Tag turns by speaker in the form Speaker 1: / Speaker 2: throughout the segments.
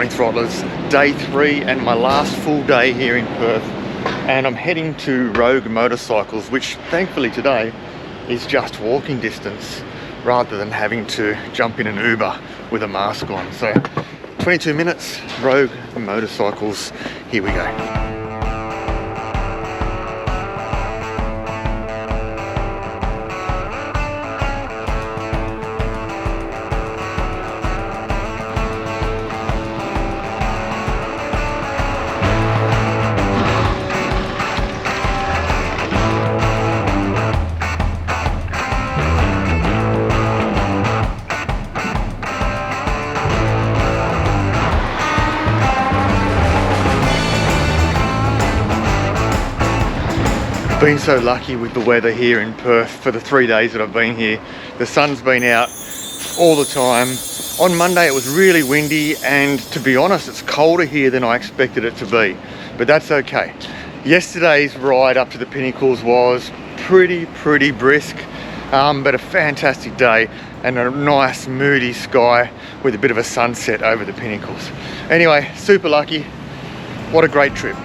Speaker 1: Morning Throttlers, day 3 and my last full day here in Perth, and I'm heading to Rogue Motorcycles, which thankfully today is just walking distance rather than having to jump in an Uber with a mask on. So 22 minutes, Rogue Motorcycles, here we go. Been so lucky with the weather here in Perth for the 3 days that I've been here. The sun's been out all the time. On Monday it was really windy, and to be honest it's colder here than I expected it to be, but that's okay. Yesterday's ride up to the Pinnacles was pretty brisk, but a fantastic day and a nice moody sky with a bit of a sunset over the Pinnacles. Anyway, super lucky. What a great trip.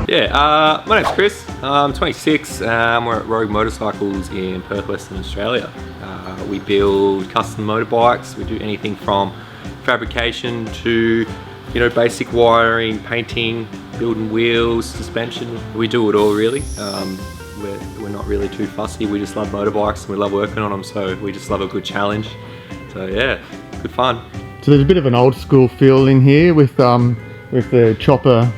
Speaker 2: Yeah, my name's Chris. I'm 26. We're at Rogue Motorcycles in Perth, Western Australia. We build custom motorbikes. We do anything from fabrication to, basic wiring, painting, building wheels, suspension. We do it all really. We're not really too fussy. We just love motorbikes and we love working on them. So we just love a good challenge. So yeah, good fun.
Speaker 1: So there's a bit of an old school feel in here with the chopper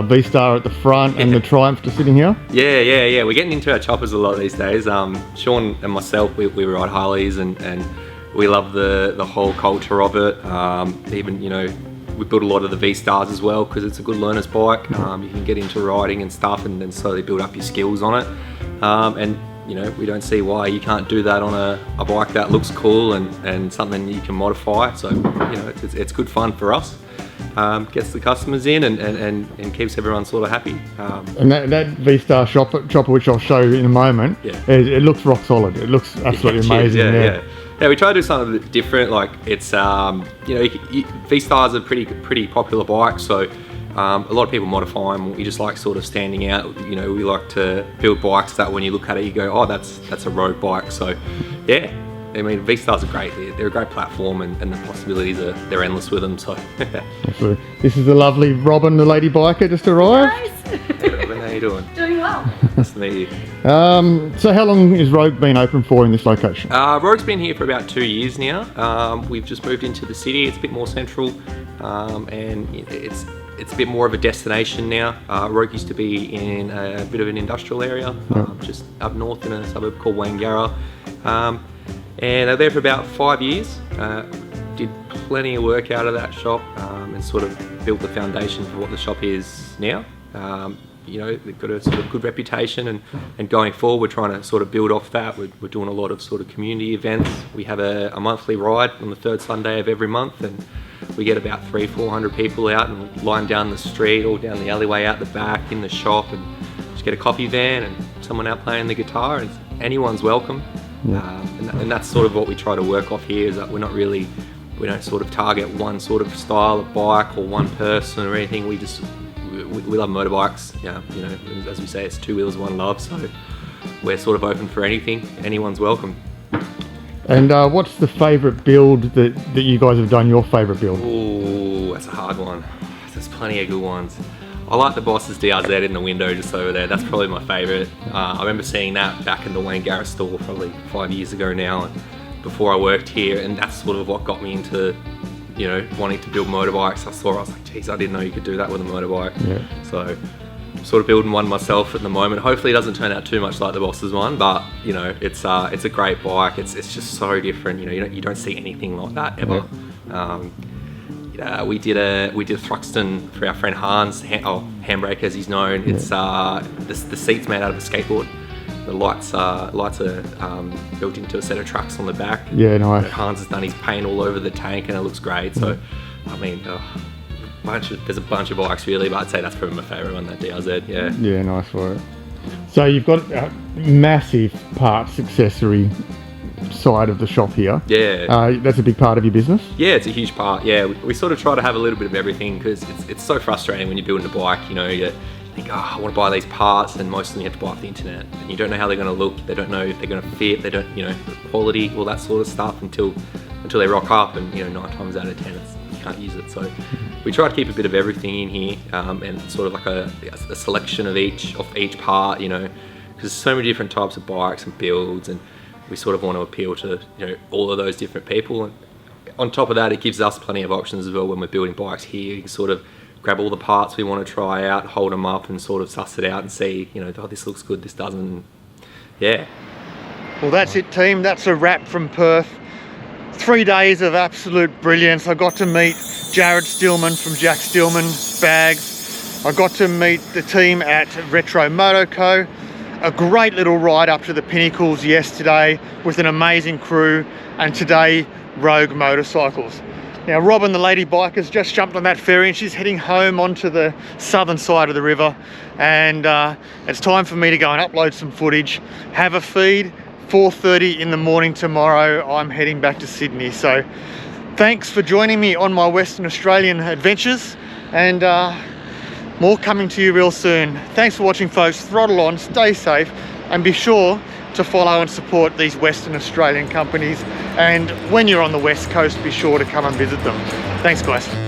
Speaker 1: V-Star at the front and the Triumph just sitting here?
Speaker 2: Yeah. We're getting into our choppers a lot these days. Sean and myself, we ride Harleys and we love the whole culture of it. Even, we build a lot of the V-Stars as well because it's a good learner's bike. You can get into riding and stuff and then slowly build up your skills on it. We don't see why you can't do that on a bike that looks cool and something you can modify. So, it's good fun for us. Gets the customers in and keeps everyone sort of happy.
Speaker 1: And that V-Star chopper, which I'll show you in a moment, it looks rock solid. It looks absolutely amazing.
Speaker 2: Yeah, we try to do something a bit different. Like it's, V-Stars are pretty popular bikes, so a lot of people modify them. We just like sort of standing out. We like to build bikes that when you look at it, you go, oh, that's a road bike. So, yeah. I mean, V-Stars are great. They're a great platform, and the possibilities they're endless with them. So,
Speaker 1: absolutely. This is the lovely Robin, the lady biker, just arrived.
Speaker 3: Nice.
Speaker 2: Hey Robin, how you doing?
Speaker 3: Doing well.
Speaker 2: Nice to meet you.
Speaker 1: So, how long has Rogue been open for in this location?
Speaker 2: Rogue's been here for about 2 years now. We've just moved into the city. It's a bit more central, and it's a bit more of a destination now. Rogue used to be in a bit of an industrial area, just up north in a suburb called Wangara. And they're there for about 5 years. Did plenty of work out of that shop and sort of built the foundation for what the shop is now. They've got a sort of good reputation and going forward we're trying to sort of build off that. We're doing a lot of sort of community events. We have a monthly ride on the third Sunday of every month, and we get about 300-400 people out and line down the street or down the alleyway out the back in the shop and just get a coffee van and someone out playing the guitar, and anyone's welcome. And that's sort of what we try to work off here, is that we don't sort of target one sort of style of bike or one person or anything. We love motorbikes. As we say, it's two wheels, one love. So we're sort of open for anything. Anyone's welcome.
Speaker 1: And what's the favourite build that you guys have done? Your favourite build?
Speaker 2: Oh, that's a hard one. There's plenty of good ones. I like the Boss's DRZ in the window just over there. That's probably my favourite. I remember seeing that back in the Wangara store probably 5 years ago now, and before I worked here, and that's sort of what got me into, wanting to build motorbikes. I was like, geez, I didn't know you could do that with a motorbike. Yeah. So I'm sort of building one myself at the moment. Hopefully it doesn't turn out too much like the Boss's one, but it's a great bike. It's just so different. You don't see anything like that ever. Yeah. We did a Thruxton for our friend Hans, Handbrake as he's known. It's the seat's made out of a skateboard. The lights are built into a set of tracks on the back.
Speaker 1: Yeah, nice.
Speaker 2: Hans has done his paint all over the tank and it looks great. So, I mean, there's a bunch of bikes really, but I'd say that's probably my favourite one, that DRZ. Yeah.
Speaker 3: Yeah, nice work. So you've got a massive parts accessory side of the shop here.
Speaker 2: Yeah.
Speaker 3: That's a big part of your business?
Speaker 2: Yeah, it's a huge part. Yeah, we sort of try to have a little bit of everything, because it's so frustrating when you're building a bike. You know, you think, oh, I want to buy these parts, and most of them you have to buy off the internet, and you don't know how they're going to look. They don't know if they're going to fit. They don't, quality, all that sort of stuff until they rock up, and 9 times out of 10 you can't use it. So we try to keep a bit of everything in here, and sort of like a selection of each part. Because there's so many different types of bikes and builds, and we sort of want to appeal to all of those different people. And on top of that, it gives us plenty of options as well when we're building bikes here. You can sort of grab all the parts we want to try out, hold them up, and sort of suss it out and see, oh, this looks good, this doesn't. Yeah.
Speaker 1: Well, that's it, team. That's a wrap from Perth. 3 days of absolute brilliance. I got to meet Jared Stillman from Jack Stillman Bags. I got to meet the team at Retro Moto Co. A great little ride up to the Pinnacles yesterday with an amazing crew, and today Rogue Motorcycles. Now Robin, the lady biker's just jumped on that ferry, and she's heading home onto the southern side of the river, and it's time for me to go and upload some footage, have a feed. 4:30 in the morning tomorrow I'm heading back to Sydney. So thanks for joining me on my Western Australian adventures, and more coming to you real soon. Thanks for watching, folks. Throttle on, stay safe, and be sure to follow and support these Western Australian companies, and when you're on the West Coast, be sure to come and visit them. Thanks, guys.